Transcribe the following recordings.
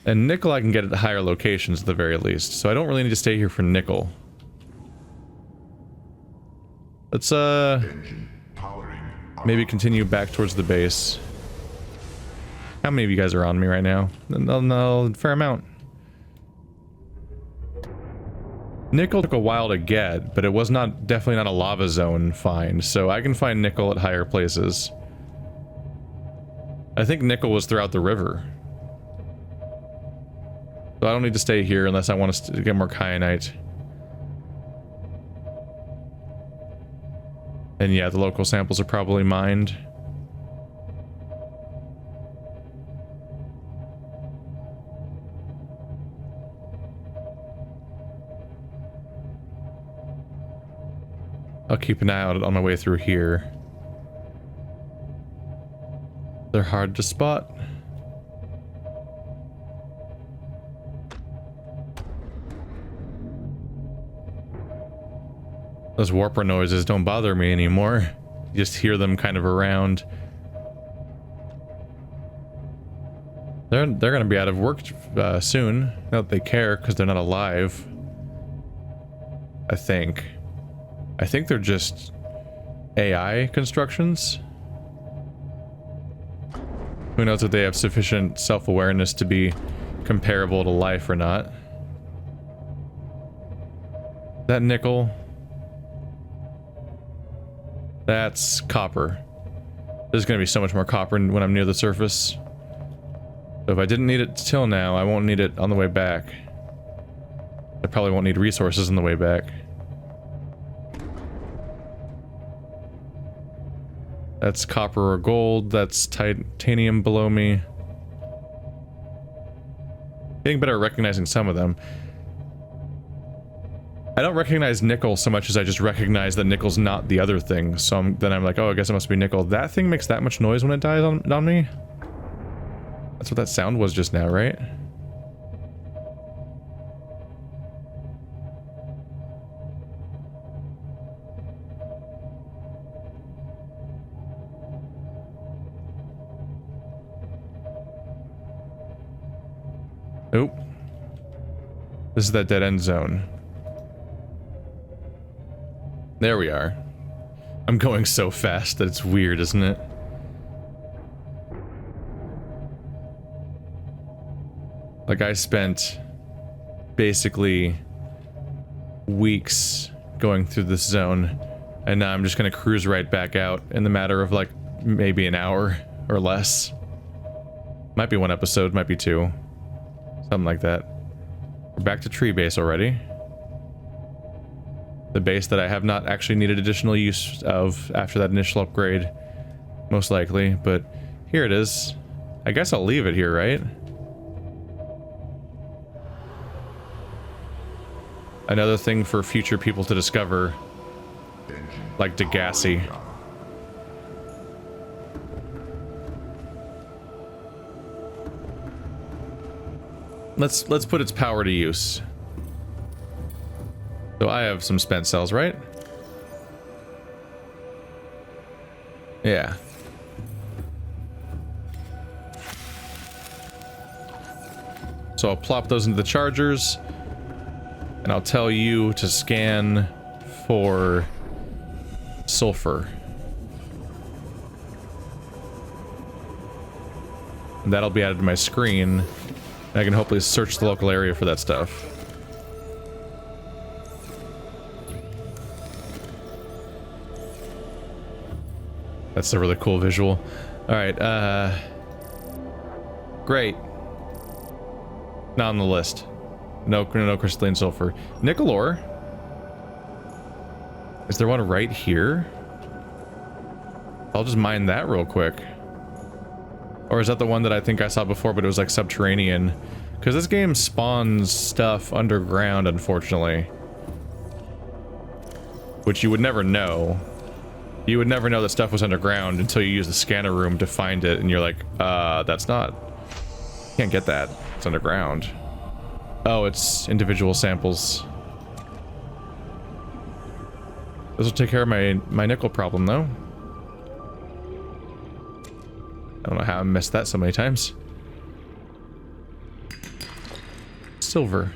And nickel I can get at higher locations at the very least, so I don't really need to stay here for nickel. Let's maybe continue back towards the base. How many of you guys are on me right now? No, fair amount. Nickel took a while to get, but it was definitely not a lava zone find, so I can find nickel at higher places. I think nickel was throughout the river. So I don't need to stay here unless I want to get more kyanite. And yeah, the local samples are probably mined. I'll keep an eye out on my way through here. They're hard to spot. Those warper noises don't bother me anymore. You just hear them kind of around. They're gonna be out of work soon. Not that they care, because they're not alive. I think they're just AI constructions. Who knows if they have sufficient self-awareness to be comparable to life or not. That nickel. That's copper. There's gonna be so much more copper when I'm near the surface. So if I didn't need it till now, I won't need it on the way back. I probably won't need resources on the way back. That's copper or gold. That's titanium below me. Getting better at recognizing some of them. I don't recognize nickel so much as I just recognize that nickel's not the other thing. So then I'm like, oh, I guess it must be nickel. That thing makes that much noise when it dies on me? That's what that sound was just now, right? Nope. This is that dead end zone. There we are. I'm going so fast that it's weird, isn't it? Like, I spent basically weeks going through this zone, and now I'm just gonna cruise right back out in the matter of like maybe an hour or less. Might be one episode, might be two. Something like that. We're back to tree base already. The base that I have not actually needed additional use of after that initial upgrade. Most likely, but here it is. I guess I'll leave it here, right? Another thing for future people to discover. Like Degassi. Let's put its power to use. So I have some spent cells, right? Yeah. So I'll plop those into the chargers, and I'll tell you to scan for sulfur. And that'll be added to my screen. I can hopefully search the local area for that stuff. That's a really cool visual. Alright, great. Not on the list. No crystalline sulfur. Nickel ore. Is there one right here? I'll just mine that real quick. Or is that the one that I think I saw before, but it was like subterranean? Because this game spawns stuff underground, unfortunately. Which you would never know. You would never know that stuff was underground until you use the scanner room to find it, and you're like, that's not... Can't get that. It's underground. Oh, it's individual samples. This will take care of my nickel problem, though. I don't know how I missed that so many times. silver.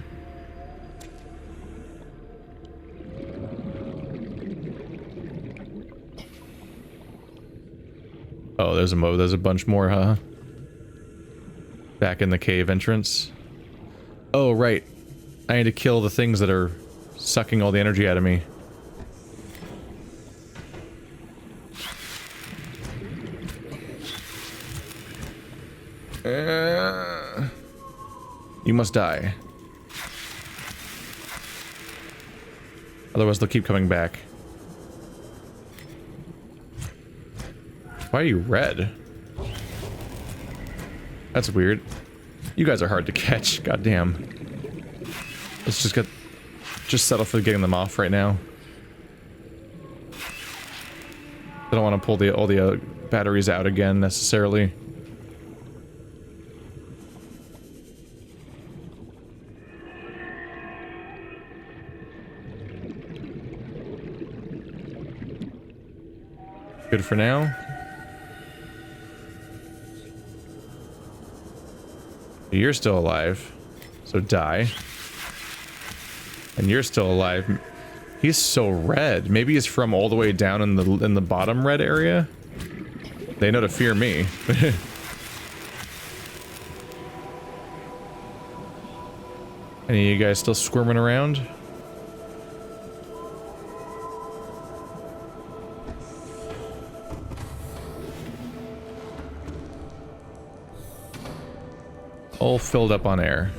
Oh, there's a bunch more, huh? Back in the cave entrance. Oh, right. I need to kill the things that are sucking all the energy out of me. You must die. Otherwise they'll keep coming back. Why are you red? That's weird. You guys are hard to catch. Goddamn. Let's just settle for getting them off right now. I don't want to pull all the batteries out again necessarily. Good for now. You're still alive, so die. And you're still alive. He's so red. Maybe he's from all the way down in the bottom red area. They know to fear me. Any of you guys still squirming around? All filled up on air.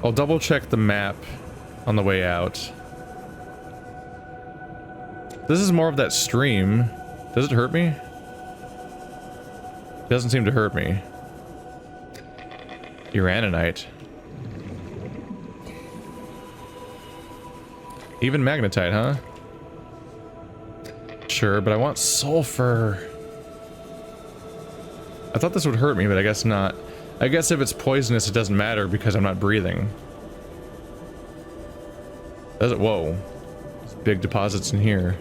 I'll double check the map on the way out. This is more of that stream. Does it hurt me? It doesn't seem to hurt me. Uranite. Even magnetite, huh? Sure, but I want sulfur. I thought this would hurt me, but I guess not. I guess if it's poisonous, it doesn't matter because I'm not breathing. Does it? Whoa. There's big deposits in here.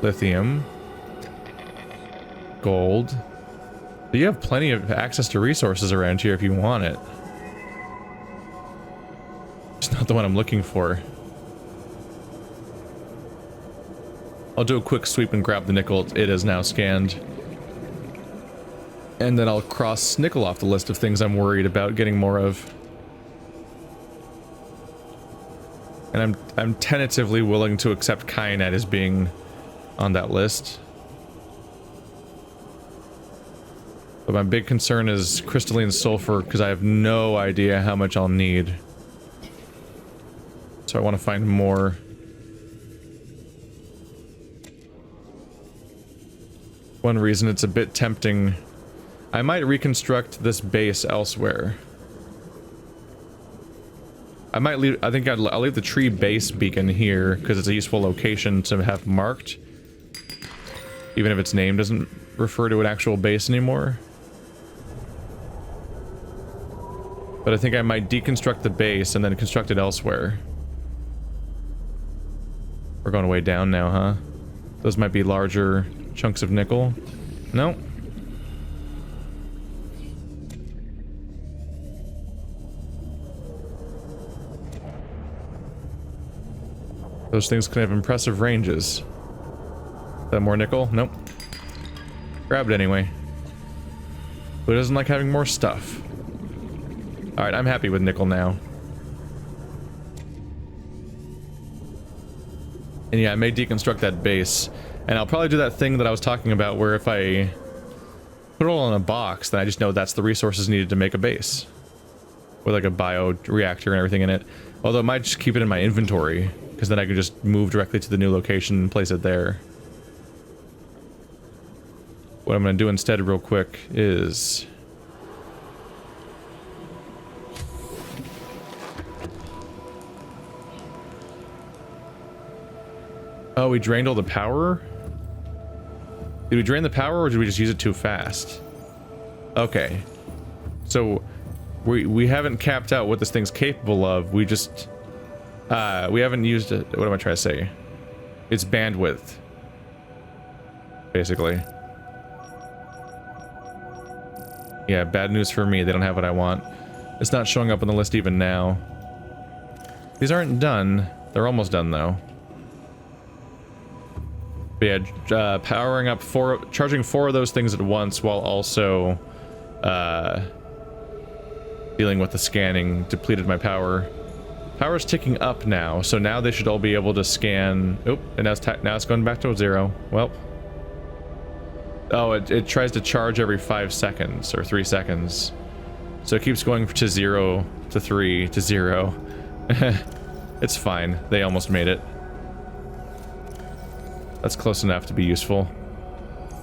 Lithium. Gold. You have plenty of access to resources around here if you want it. It's not the one I'm looking for. I'll do a quick sweep and grab the nickel. It is now scanned. And then I'll cross nickel off the list of things I'm worried about getting more of. And I'm tentatively willing to accept kyanite as being on that list. But my big concern is crystalline sulfur, because I have no idea how much I'll need. So I want to find more. One reason it's a bit tempting. I might reconstruct this base elsewhere. I might leave. I think I'll leave the tree base beacon here because it's a useful location to have marked, even if its name doesn't refer to an actual base anymore. But I think I might deconstruct the base and then construct it elsewhere. We're going way down now, huh? Those might be larger chunks of nickel. No. Those things can have impressive ranges. Is that more nickel? Nope. Grab it anyway. Who doesn't like having more stuff? Alright, I'm happy with nickel now. And yeah, I may deconstruct that base. And I'll probably do that thing that I was talking about where if I put it all in a box, then I just know that's the resources needed to make a base. With like a bioreactor and everything in it. Although I might just keep it in my inventory, because then I can just move directly to the new location and place it there. What I'm going to do instead real quick is... Oh, we drained all the power? Did we drain the power or did we just use it too fast? Okay. So, we haven't capped out what this thing's capable of. We just... we haven't used it. What am I trying to say? Its bandwidth. Basically. Yeah, bad news for me. They don't have what I want. It's not showing up on the list even now. These aren't done. They're almost done, though. But yeah, powering up charging 4 of those things at once while also dealing with the scanning depleted my power. Power's ticking up now, so now they should all be able to scan. Oop, and now it's going back to 0. Well. Oh, it tries to charge every 5 seconds or 3 seconds. So it keeps going to 0 to 3 to 0. It's fine. They almost made it. That's close enough to be useful.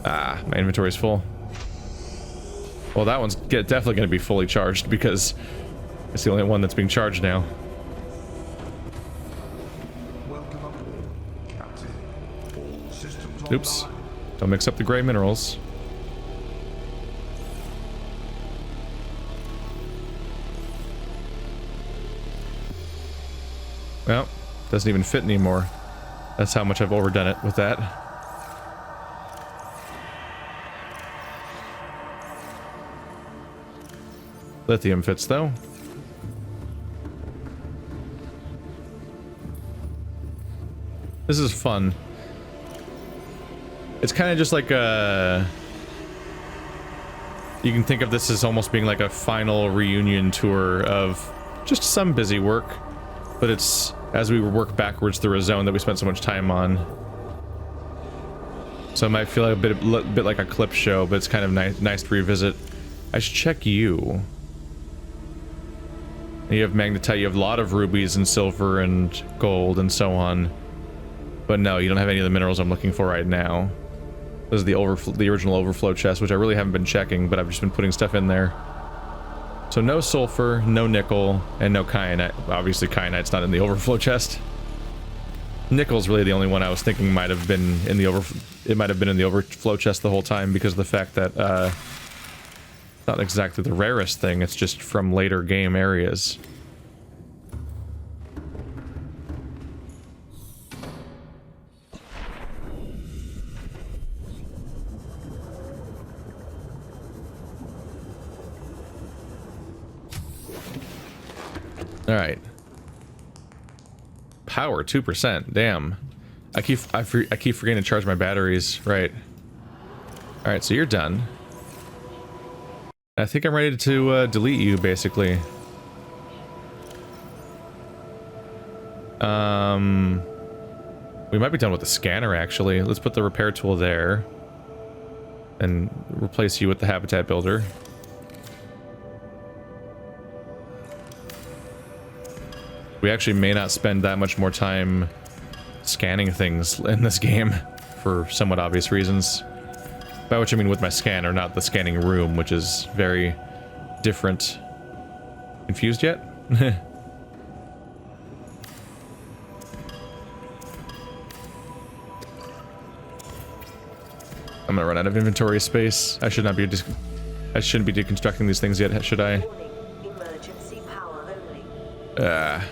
Ah, my inventory's full. Well, that one's definitely going to be fully charged because it's the only one that's being charged now. Oops. Don't mix up the gray minerals. Well, doesn't even fit anymore. That's how much I've overdone it with that. Lithium fits though. This is fun. It's kind of just like a... You can think of this as almost being like a final reunion tour of just some busy work. But it's as we work backwards through a zone that we spent so much time on. So it might feel like a bit like a clip show, but it's kind of nice to revisit. I should check you. You have magnetite, you have a lot of rubies and silver and gold and so on. But no, you don't have any of the minerals I'm looking for right now. This is the original overflow chest, which I really haven't been checking, but I've just been putting stuff in there. So no sulfur, no nickel, and no kyanite. Obviously kyanite's not in the overflow chest. Nickel's really the only one I was thinking might have been in the it might have been in the overflow chest the whole time because of the fact that not exactly the rarest thing, it's just from later game areas. Alright. Power 2%. Damn. I keep forgetting to charge my batteries. Right. Alright, so you're done. I think I'm ready to delete you, basically. We might be done with the scanner, actually. Let's put the repair tool there. And replace you with the habitat builder. We actually may not spend that much more time scanning things in this game for somewhat obvious reasons. By which I mean with my scanner, not the scanning room, which is very different. Confused yet? I'm gonna run out of inventory space. I shouldn't be deconstructing these things yet, should I? Emergency power only.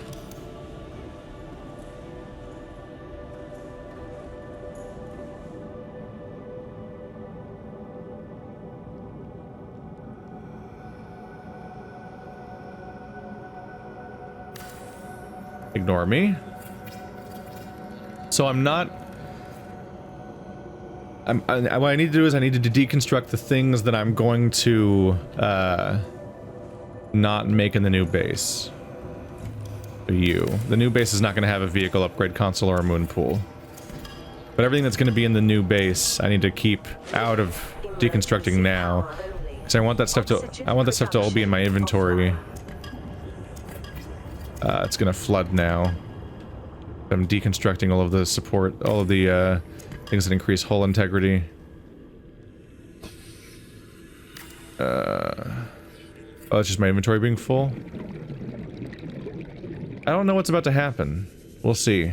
Ignore me. So I'm not... what I need to do is I need to deconstruct the things that I'm going to not make in the new base. The new base is not going to have a vehicle upgrade console or a moon pool. But everything that's going to be in the new base, I need to keep out of deconstructing now, because I want that stuff to all be in my inventory. It's gonna flood now. I'm deconstructing all of the support, all of the things that increase hull integrity. Oh, it's just my inventory being full? I don't know what's about to happen. We'll see.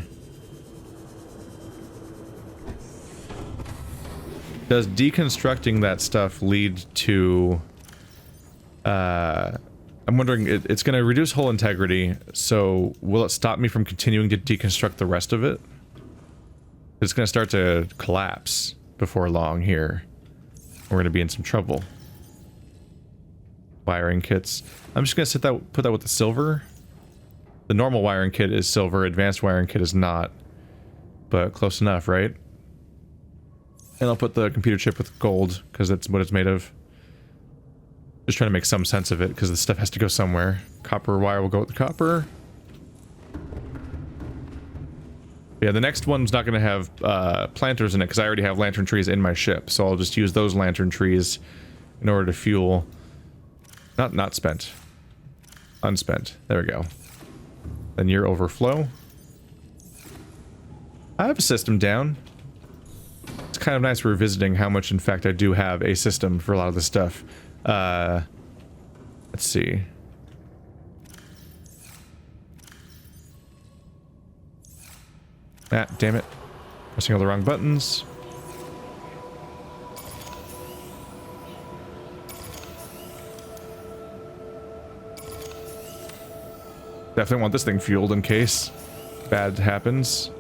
Does deconstructing that stuff lead to... I'm wondering, it's going to reduce hull integrity, so will it stop me from continuing to deconstruct the rest of it? It's going to start to collapse before long here. We're going to be in some trouble. wiring kits. I'm just gonna put that with the silver. The normal wiring kit is silver, advanced wiring kit is not. But close enough, right? And I'll put the computer chip with gold, because that's what it's made of. Just trying to make some sense of it, because the stuff has to go somewhere. Copper wire will go with the copper. Yeah, the next one's not going to have planters in it, because I already have lantern trees in my ship. So I'll just use those lantern trees in order to fuel... Not spent. Unspent. There we go. Then your overflow. I have a system down. It's kind of nice revisiting how much, in fact, I do have a system for a lot of this stuff. Let's see. Ah, damn it. Pressing all the wrong buttons. Definitely want this thing fueled in case bad happens.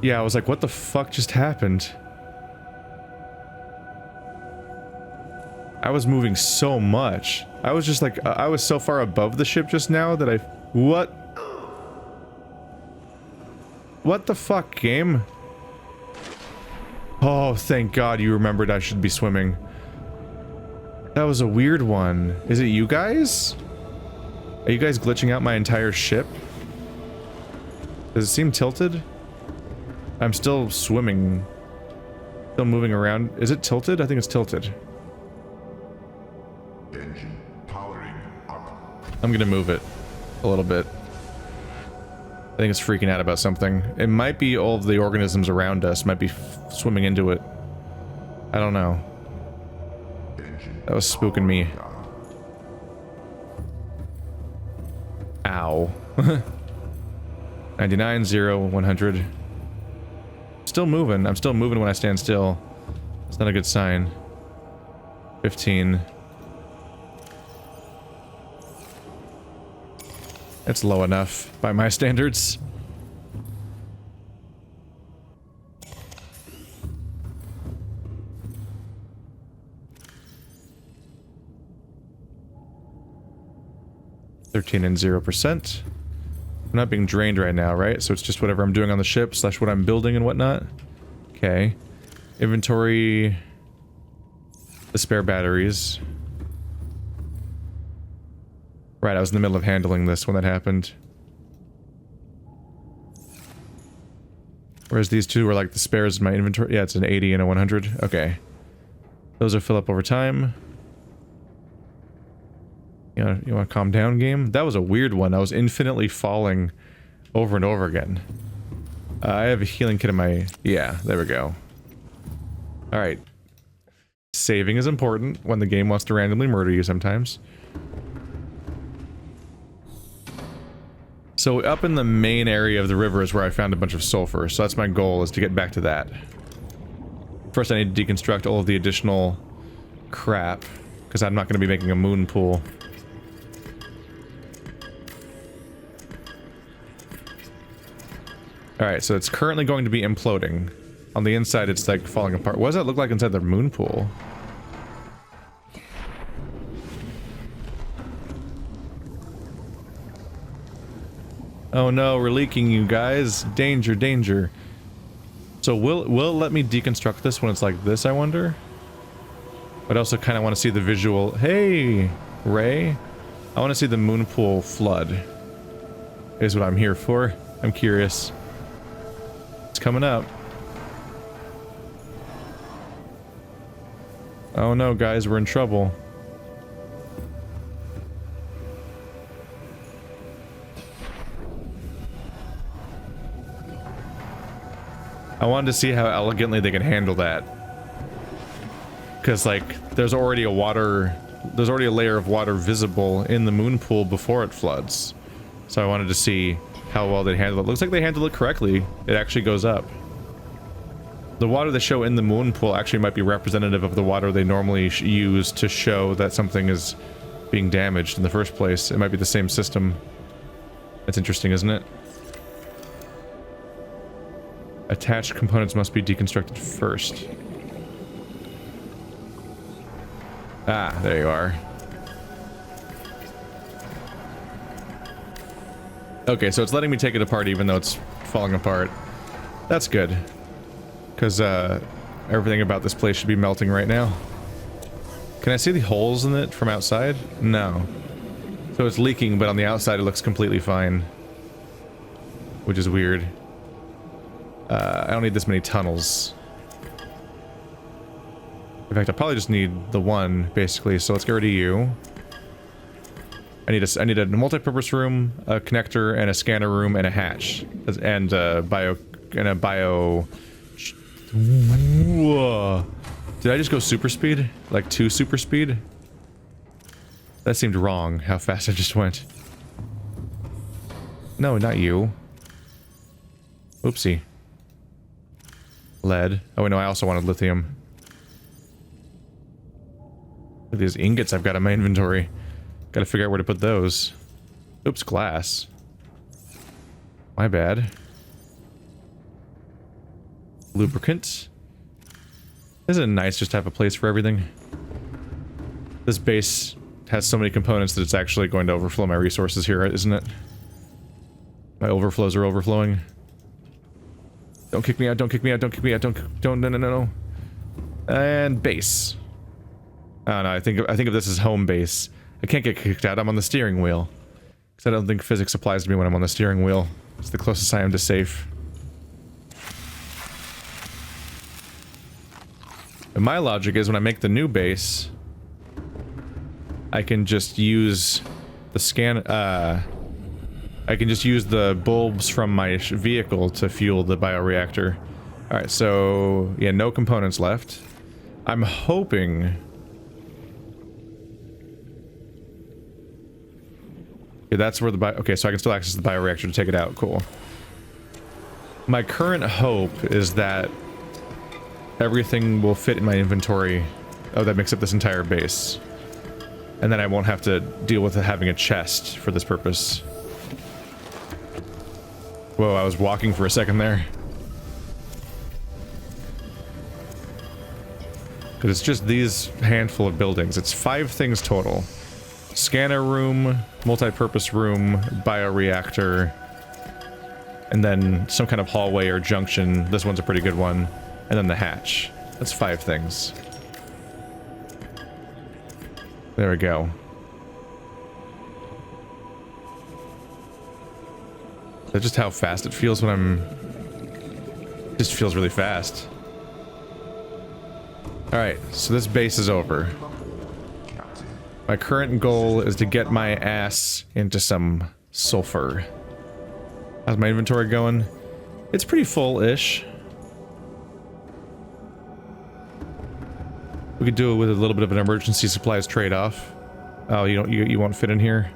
Yeah, I was like, what the fuck just happened? I was moving so much. I was just like, I was so far above the ship just now that I... What? What the fuck, game? Oh, thank God you remembered I should be swimming. That was a weird one. Is it you guys? Are you guys glitching out my entire ship? Does it seem tilted? I'm still swimming. Still moving around. Is it tilted? I think it's tilted. Engine powering up. I'm gonna move it a little bit. I think it's freaking out about something. It might be all of the organisms around us might be swimming into it. I don't know. That was spooking me. Ow. 99, 0, 100. Still moving. I'm still moving when I stand still. It's not a good sign. 15. It's low enough by my standards. $13 and 0%. I'm not being drained right now, right? So it's just whatever I'm doing on the ship slash what I'm building and whatnot. Okay. Inventory. The spare batteries. Right, I was in the middle of handling this when that happened. Whereas these two were like the spares in my inventory. Yeah, it's an 80 and a 100. Okay. Those will fill up over time. You want to calm down, game? That was a weird one. I was infinitely falling over and over again. I have a healing kit in my... Yeah, there we go. Alright. Saving is important when the game wants to randomly murder you sometimes. So up in the main area of the river is where I found a bunch of sulfur, so that's my goal, is to get back to that. First I need to deconstruct all of the additional crap, because I'm not going to be making a moon pool. Alright, so it's currently going to be imploding. On the inside it's like falling apart. What does that look like inside the moon pool? Oh no, we're leaking, you guys. Danger, danger. So will it let me deconstruct this when it's like this, I wonder? But I also kind of want to see the visual. Hey, Ray. I want to see the moon pool flood. Is what I'm here for. I'm curious. It's coming up. Oh no, guys, we're in trouble. I wanted to see how elegantly they can handle that. Because, like, there's already a layer of water visible in the moon pool before it floods. So I wanted to see how well they handle it. Looks like they handle it correctly. It actually goes up. The water they show in the moon pool actually might be representative of the water they normally use to show that something is being damaged in the first place. It might be the same system. That's interesting, isn't it? Attached components must be deconstructed first. Ah, there you are. Okay, so it's letting me take it apart even though it's falling apart. That's good. Because, everything about this place should be melting right now. Can I see the holes in it from outside? No. So it's leaking, but on the outside it looks completely fine. Which is weird. I don't need this many tunnels. In fact, I probably just need the one, basically, so let's get rid of you. I need a multi-purpose room, a connector, and a scanner room, and a hatch. And a bio... Whoa. Did I just go super speed? Like 2 super speed? That seemed wrong, how fast I just went. No, not you. Oopsie. Lead. Oh, wait, no, I also wanted lithium. Look at these ingots I've got in my inventory. Gotta figure out where to put those. Oops, glass. My bad. Lubricant. Isn't it nice just to have a place for everything? This base has so many components that it's actually going to overflow my resources here, isn't it? My overflows are overflowing. Don't kick me out, don't kick me out, don't kick me out, don't, no. And base. Oh no, I think of this as home base. I can't get kicked out, I'm on the steering wheel. Because I don't think physics applies to me when I'm on the steering wheel. It's the closest I am to safe. And my logic is when I make the new base, I can just use the scan, I can just use the bulbs from my vehicle to fuel the bioreactor. Alright, so, yeah, no components left. I'm hoping... Okay, that's where the okay, so I can still access the bioreactor to take it out. Cool. My current hope is that everything will fit in my inventory. Oh, that makes up this entire base. And then I won't have to deal with having a chest for this purpose. Whoa, I was walking for a second there. Because it's just these handful of buildings. It's 5 things total. Scanner room, multi-purpose room, bioreactor, and then some kind of hallway or junction. This one's a pretty good one. And then the hatch. That's 5 things. There we go. That's just how fast it feels when I'm... It just feels really fast. Alright, so this base is over. My current goal is to get my ass into some sulfur. How's my inventory going? It's pretty full-ish. We could do it with a little bit of an emergency supplies trade-off. Oh, you won't fit in here?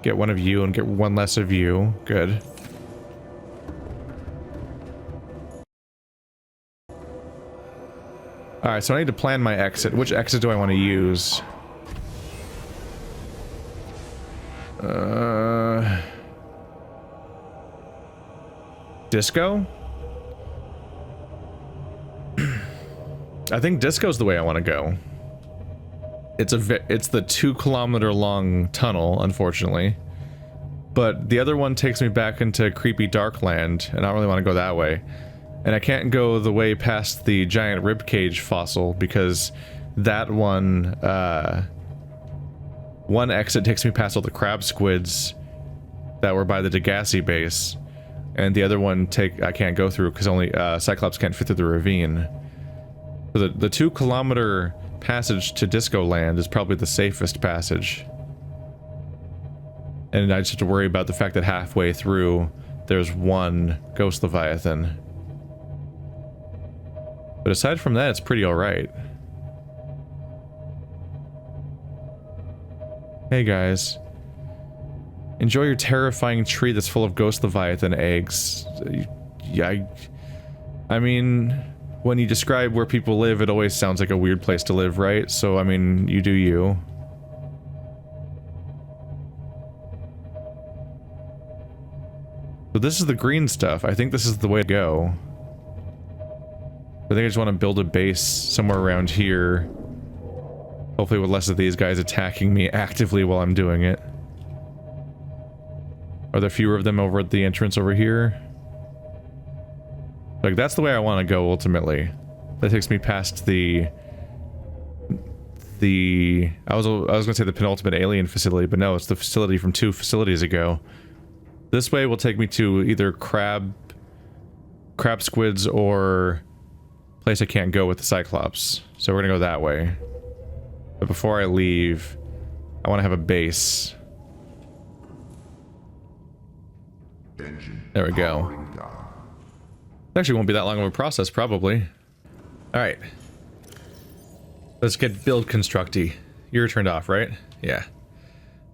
Get one of you and get one less of you. Good. Alright, so I need to plan my exit. Which exit do I want to use? Disco? I think Disco's the way I want to go. It's the 2-kilometer long tunnel, unfortunately. But the other one takes me back into creepy Darkland, and I don't really want to go that way. And I can't go the way past the giant ribcage fossil, because that one, one exit takes me past all the crab squids that were by the Degassi base. And the other one I can't go through, because only, Cyclops can't fit through the ravine. So the 2-kilometer passage to Disco Land is probably the safest passage. And I just have to worry about the fact that halfway through, there's one Ghost Leviathan. But aside from that, it's pretty alright. Hey guys. Enjoy your terrifying tree that's full of Ghost Leviathan eggs. Yeah, I mean, when you describe where people live, it always sounds like a weird place to live, right? So, I mean, you do you. So this is the green stuff. I think this is the way to go. I think I just want to build a base somewhere around here. Hopefully with less of these guys attacking me actively while I'm doing it. Are there fewer of them over at the entrance over here? Like, that's the way I want to go ultimately. That takes me past the I was gonna say the penultimate alien facility, but no, it's the facility from 2 facilities ago. This way will take me to either crab squids or place I can't go with the Cyclops. So we're gonna go that way. But before I leave, I want to have a base. There we go. It actually won't be that long of a process, probably. Alright. Let's get build constructy. You're turned off, right? Yeah.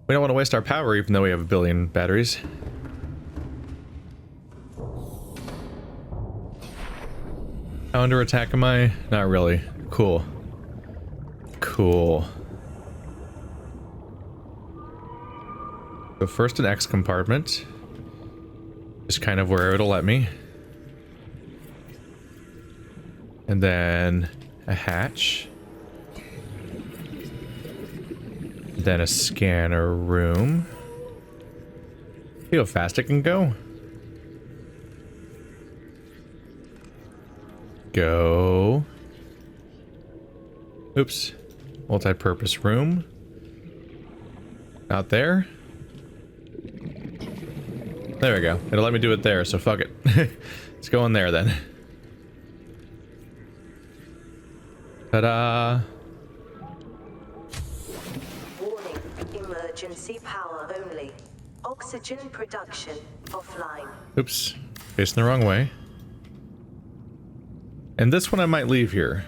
We don't want to waste our power even though we have 1 billion batteries. How under attack am I? Not really. Cool. Cool. So first an X compartment. Just kind of where it'll let me. And then a hatch. Then a scanner room. See how fast it can go? Go. Oops. Multi-purpose room. Out there. There we go. It'll let me do it there, so fuck it. Let's go in there then. Ta-da! Warning, emergency power only. Oxygen production offline. Oops. Facing the wrong way. And this one I might leave here.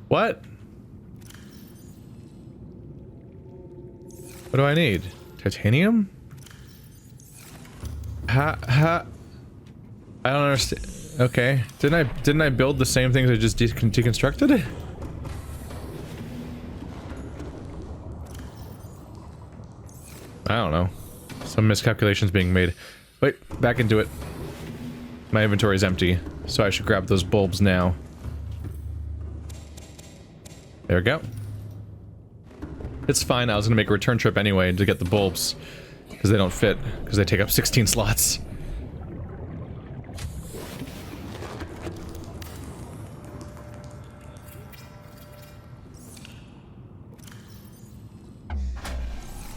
What? What do I need? Titanium? I don't understand. Okay. Didn't I build the same things I just deconstructed? I don't know. Some miscalculations being made. Wait, back into it. My inventory is empty, so I should grab those bulbs now. There we go. It's fine, I was gonna make a return trip anyway to get the bulbs. Because they don't fit, because they take up 16 slots.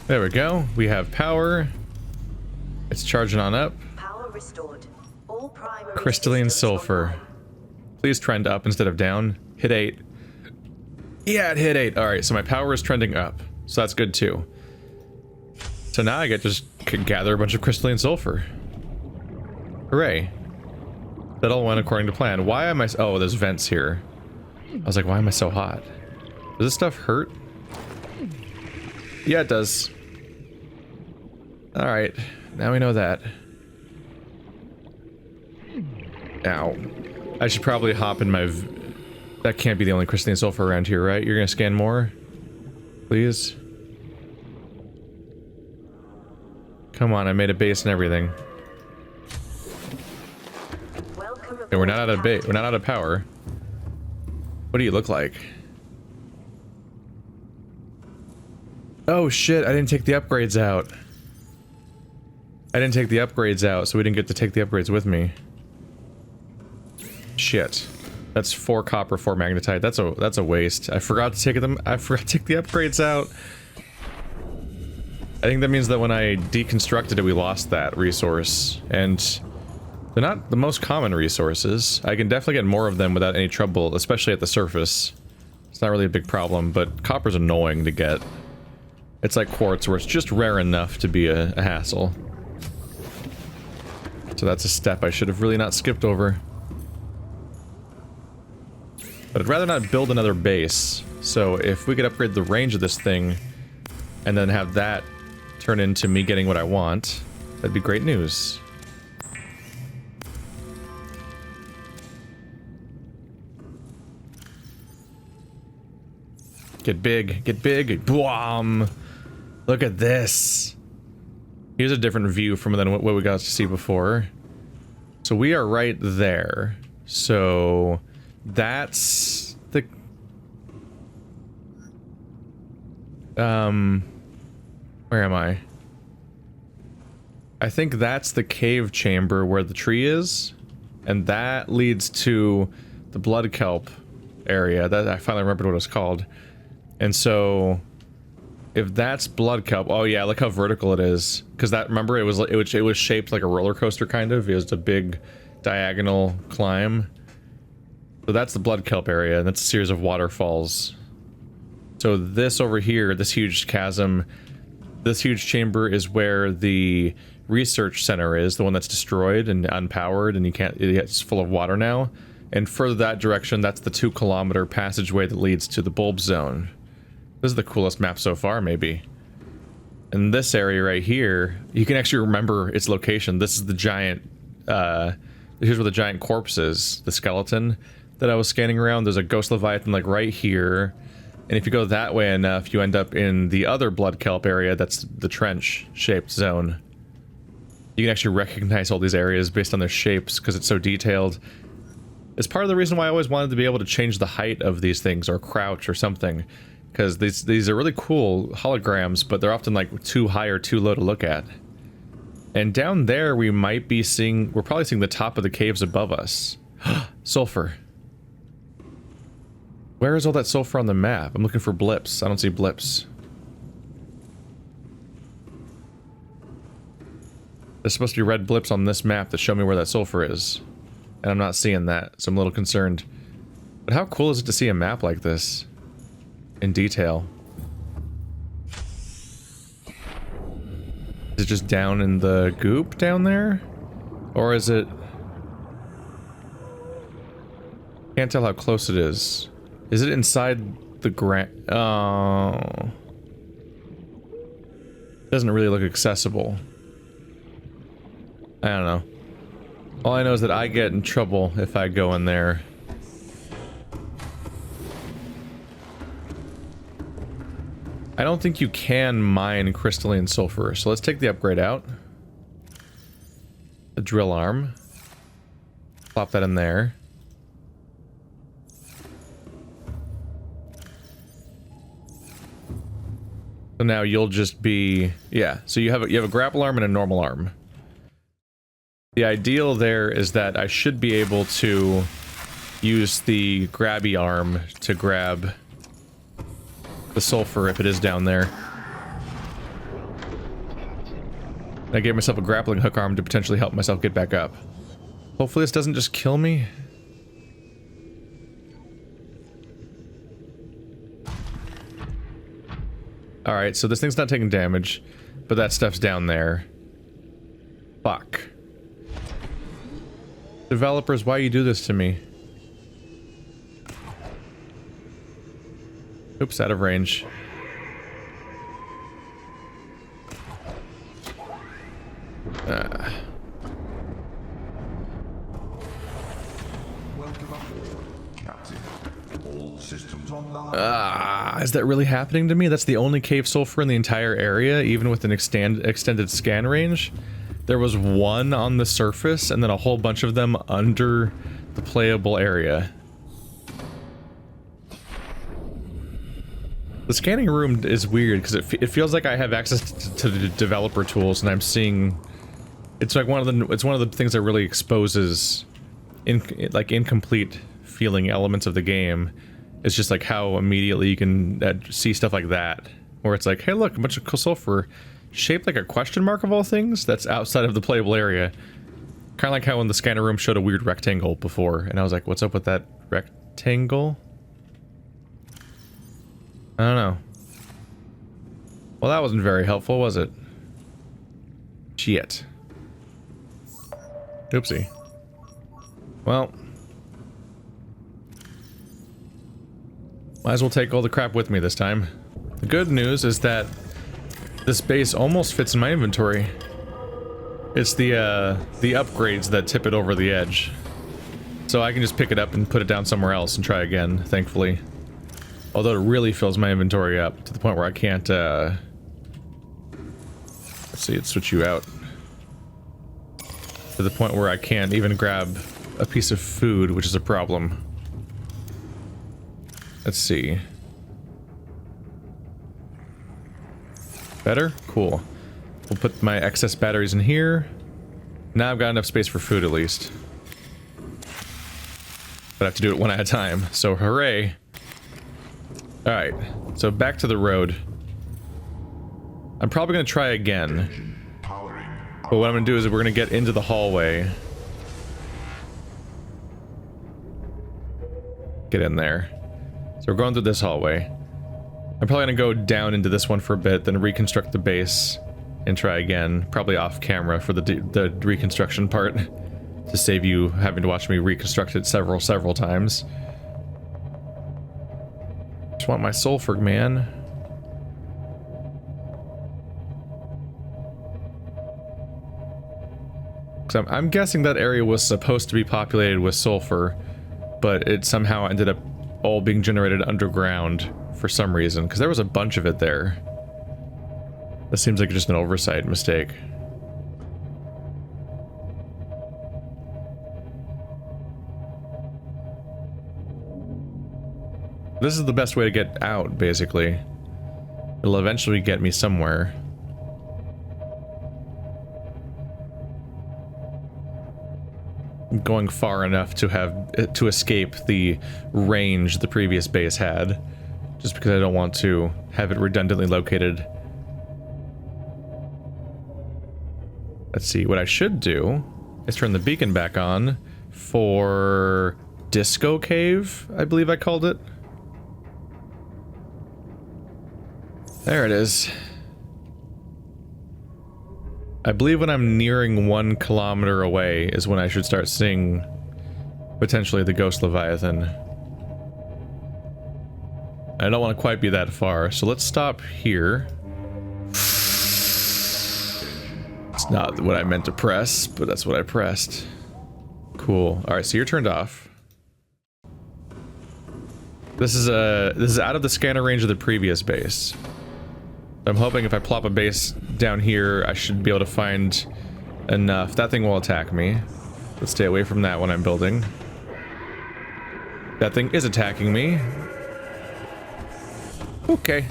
There we go. We have power. It's charging on up. Power restored. All primary Crystalline systems sulfur. online. Please trend up instead of down. Hit 8. Yeah, it hit 8. Alright, so my power is trending up. So that's good too. So now I get to just gather a bunch of crystalline sulfur. Hooray. That all went according to plan. Why am I... Oh, there's vents here. I was like, why am I so hot? Does this stuff hurt? Yeah, it does. Alright. Now we know that. Ow. I should probably hop in my... That can't be the only crystalline sulfur around here, right? You're gonna scan more? Please? Come on, I made a base and everything. Welcome Okay, we're not aboard, out of base. We're not out of power. What do you look like? Oh shit, I didn't take the upgrades out. I didn't take the upgrades out, so we didn't get to take the upgrades with me. Shit. That's 4 copper, 4 magnetite. That's a waste. I forgot to take them. I forgot to take the upgrades out. I think that means that when I deconstructed it, we lost that resource. And they're not the most common resources. I can definitely get more of them without any trouble, especially at the surface. It's not really a big problem, but copper's annoying to get. It's like quartz, where it's just rare enough to be a hassle. So that's a step I should have really not skipped over. But I'd rather not build another base. So if we could upgrade the range of this thing, and then have that turn into me getting what I want, that'd be great news. Get big, get big, boom! Look at this. Here's a different view from than what we got to see before. So we are right there. So that's the where am I? I think that's the cave chamber where the tree is, and that leads to the blood kelp area. That I finally remembered what it's called. And so if that's blood kelp, oh yeah, look how vertical it is. Because that, remember, it was shaped like a roller coaster kind of. It was a big diagonal climb. So that's the blood kelp area, and that's a series of waterfalls. So this over here, this huge chasm, this huge chamber is where the research center is, the one that's destroyed and unpowered, and it's full of water now. And further that direction, that's the 2-kilometer passageway that leads to the bulb zone. This is the coolest map so far, maybe. In this area right here, you can actually remember its location. This is the giant, here's where the giant corpse is, the skeleton that I was scanning around. There's a ghost leviathan like right here. And if you go that way enough, you end up in the other blood kelp area, that's the trench-shaped zone. You can actually recognize all these areas based on their shapes because it's so detailed. It's part of the reason why I always wanted to be able to change the height of these things or crouch or something. Because these are really cool holograms, but they're often like too high or too low to look at. And down there we might be seeing, we're probably seeing the top of the caves above us. Sulfur. Where is all that sulfur on the map? I'm looking for blips. I don't see blips. There's supposed to be red blips on this map that show me where that sulfur is. And I'm not seeing that, so I'm a little concerned. But how cool is it to see a map like this? In detail. Is it just down in the goop down there? Or is it... Can't tell how close it is. Is it inside the ground? Oh. Doesn't really look accessible. I don't know. All I know is that I get in trouble if I go in there. I don't think you can mine crystalline sulfur, so let's take the upgrade out. The drill arm. Plop that in there. So now you'll just be, yeah, so you have a grapple arm and a normal arm. The ideal there is that I should be able to use the grabby arm to grab the sulfur if it is down there. I gave myself a grappling hook arm to potentially help myself get back up. Hopefully this doesn't just kill me. Alright, so this thing's not taking damage, but that stuff's down there. Fuck. Developers, why you do this to me? Oops, out of range. Is that really happening to me? That's the only cave sulfur in the entire area, even with an extended scan range. There was one on the surface, and then a whole bunch of them under the playable area. The scanning room is weird, because it feels like I have access to the developer tools, and I'm seeing... It's like one of the things that really exposes incomplete feeling elements of the game. It's just like how immediately you can see stuff like that, where it's like, hey look, a bunch of sulfur shaped like a question mark of all things that's outside of the playable area. Kind of like how when the scanner room showed a weird rectangle before, and I was like, what's up with that rectangle? I don't know. Well, that wasn't very helpful, was it? Shit. Oopsie. Well. Might as well take all the crap with me this time. The good news is that this base almost fits in my inventory. It's the upgrades that tip it over the edge. So I can just pick it up and put it down somewhere else and try again, thankfully. Although it really fills my inventory up to the point where I can't Let's see, let's switch you out. To the point where I can't even grab a piece of food, which is a problem. Let's see. Better? Cool. We'll put my excess batteries in here. Now I've got enough space for food at least. But I have to do it one at a time, so hooray. Alright, so back to the road. I'm probably going to try again. But what I'm going to do is we're going to get into the hallway. Get in there. So we're going through this hallway. I'm probably going to go down into this one for a bit, then reconstruct the base and try again. Probably off camera for the reconstruction part. To save you having to watch me reconstruct it several times. Just want my sulfur, man. So I'm guessing that area was supposed to be populated with sulfur, but it somehow ended up all being generated underground for some reason, because there was a bunch of it there. That seems like just an oversight mistake. This is the best way to get out, basically. It'll eventually get me somewhere. I'm going far enough to escape the range the previous base had, just because I don't want to have it redundantly located. Let's see, what I should do is turn the beacon back on for Disco Cave, I believe I called it. There it is. I believe when I'm nearing 1 kilometer away is when I should start seeing potentially the Ghost Leviathan. I don't want to quite be that far, so let's stop here. It's not what I meant to press, but that's what I pressed. Cool. Alright, so you're turned off. This is out of the scanner range of the previous base. I'm hoping if I plop a base down here, I should be able to find enough. That thing will attack me. Let's stay away from that when I'm building. That thing is attacking me. Okay.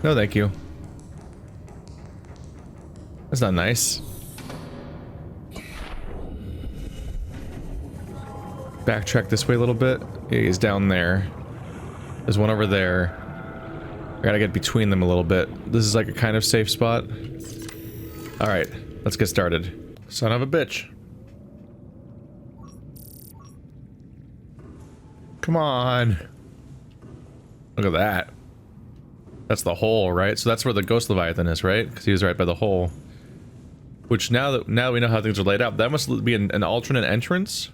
No, thank you. That's not nice. Backtrack this way a little bit. Yeah, he's down there. There's one over there. I gotta get between them a little bit. This is like a kind of safe spot. Alright, let's get started. Son of a bitch. Come on. Look at that. That's the hole, right? So that's where the Ghost Leviathan is, right? Because he was right by the hole. Which now that we know how things are laid out, that must be an alternate entrance.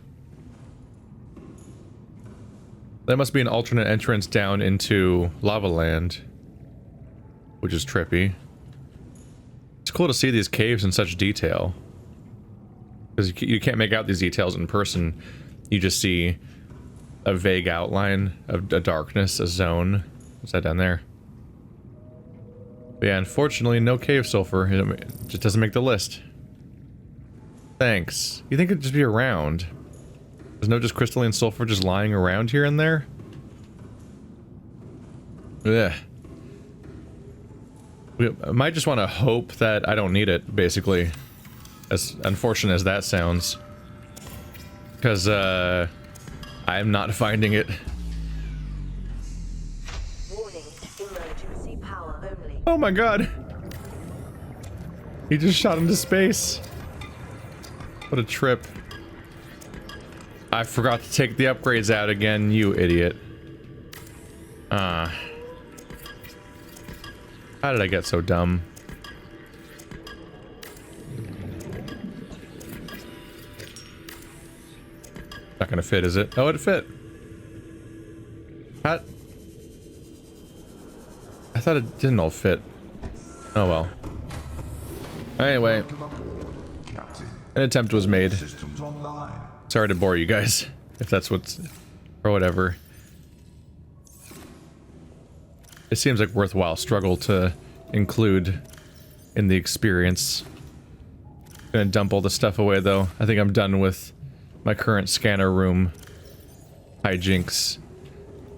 That must be an alternate entrance down into Lava Land. Which is trippy. It's cool to see these caves in such detail. Because you can't make out these details in person. You just see a vague outline of a darkness, a zone. What's that down there? But yeah, unfortunately, no cave sulfur. It just doesn't make the list. Thanks. You think it'd just be around? There's no just crystalline sulfur just lying around here and there? Ugh. I might just want to hope that I don't need it, basically. As unfortunate as that sounds. Because, I'm not finding it. Warning, emergency power only. Oh my god! He just shot into space. What a trip. I forgot to take the upgrades out again, you idiot. How did I get so dumb? Not gonna fit, is it? Oh, it fit. How? I thought it didn't all fit. Oh well. Anyway, an attempt was made. Sorry to bore you guys, if that's what's... or whatever. It seems like worthwhile struggle to include in the experience. Gonna dump all the stuff away though. I think I'm done with my current scanner room hijinks.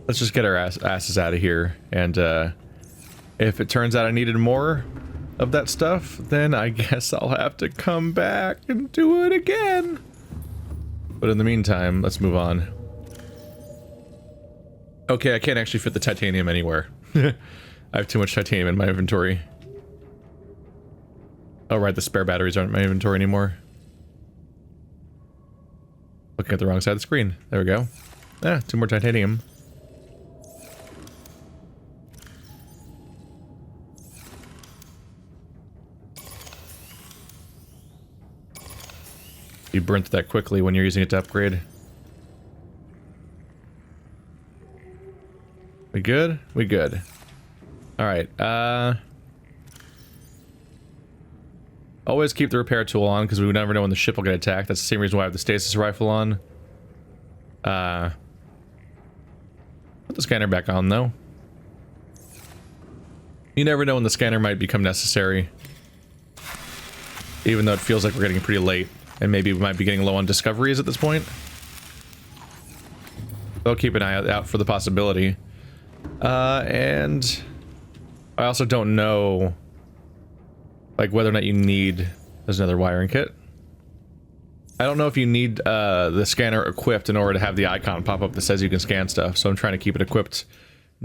Let's just get our asses out of here, and if it turns out I needed more of that stuff, then I guess I'll have to come back and do it again. But in the meantime, let's move on. Okay, I can't actually fit the titanium anywhere. I have too much titanium in my inventory. Oh right, the spare batteries aren't in my inventory anymore. Looking at the wrong side of the screen. There we go. Ah, 2 more titanium. You burnt that quickly when you're using it to upgrade. We good? We good. Alright, always keep the repair tool on, because we never know when the ship will get attacked. That's the same reason why I have the stasis rifle on. Put the scanner back on, though. You never know when the scanner might become necessary. Even though it feels like we're getting pretty late. And maybe we might be getting low on discoveries at this point. I'll keep an eye out for the possibility. And I also don't know, like, whether or not you need... There's another wiring kit. I don't know if you need the scanner equipped in order to have the icon pop up that says you can scan stuff, so I'm trying to keep it equipped,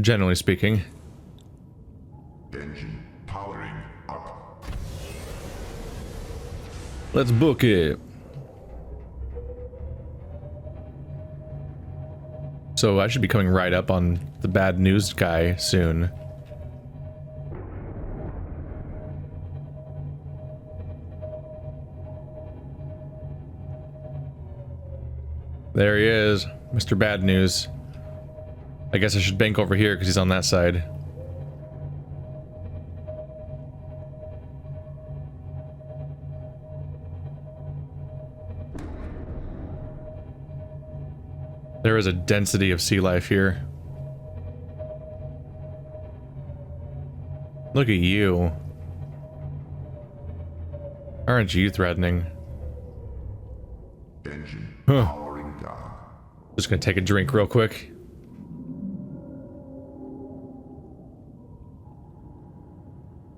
generally speaking. Engine powering up. Let's book it. So I should be coming right up on the bad news guy soon. There he is, Mr. Bad News. I guess I should bank over here because he's on that side. There is a density of sea life here. Look at you. Aren't you threatening? Engine Huh. powering down. Just gonna take a drink real quick.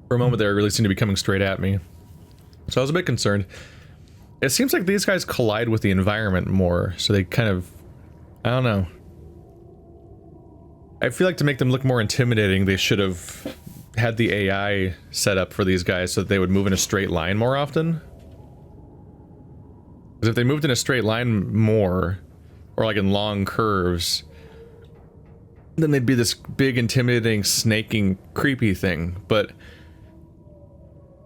For a moment there, it really seemed to be coming straight at me. So I was a bit concerned. It seems like these guys collide with the environment more, so they kind of... I don't know. I feel like to make them look more intimidating, they should have had the AI set up for these guys so that they would move in a straight line more often. Because if they moved in a straight line more, or like in long curves, then they'd be this big, intimidating, snaking, creepy thing. But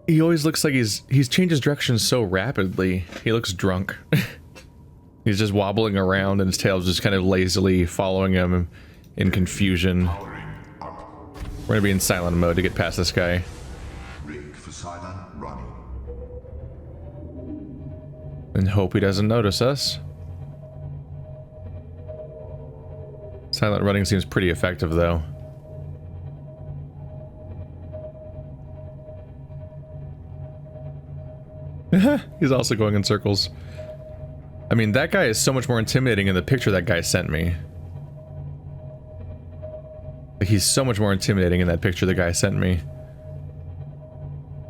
he always looks like he's changed his direction so rapidly. He looks drunk. He's just wobbling around and his tail's just kind of lazily following him in confusion. We're gonna be in silent mode to get past this guy. Rig for silent running. And hope he doesn't notice us. Silent running seems pretty effective, though. He's also going in circles. I mean, that guy is so much more intimidating in the picture that guy sent me. He's so much more intimidating in that picture the guy sent me.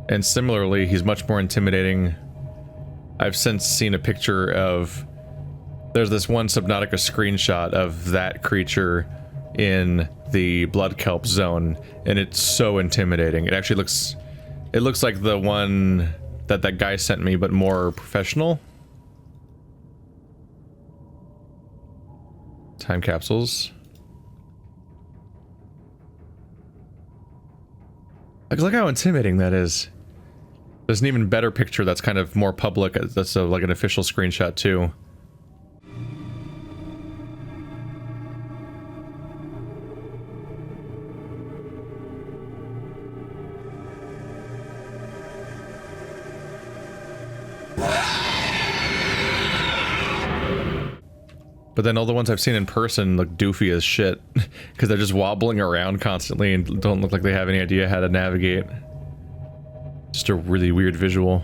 And similarly, he's much more intimidating. I've since seen a picture of... There's this one Subnautica screenshot of that creature in the blood kelp zone, and it's so intimidating. It actually looks... It looks like the one that that guy sent me, but more professional. Time capsules. Like, look how intimidating that is. There's an even better picture that's kind of more public. That's like an official screenshot too. But then all the ones I've seen in person look doofy as shit, because they're just wobbling around constantly and don't look like they have any idea how to navigate. Just a really weird visual.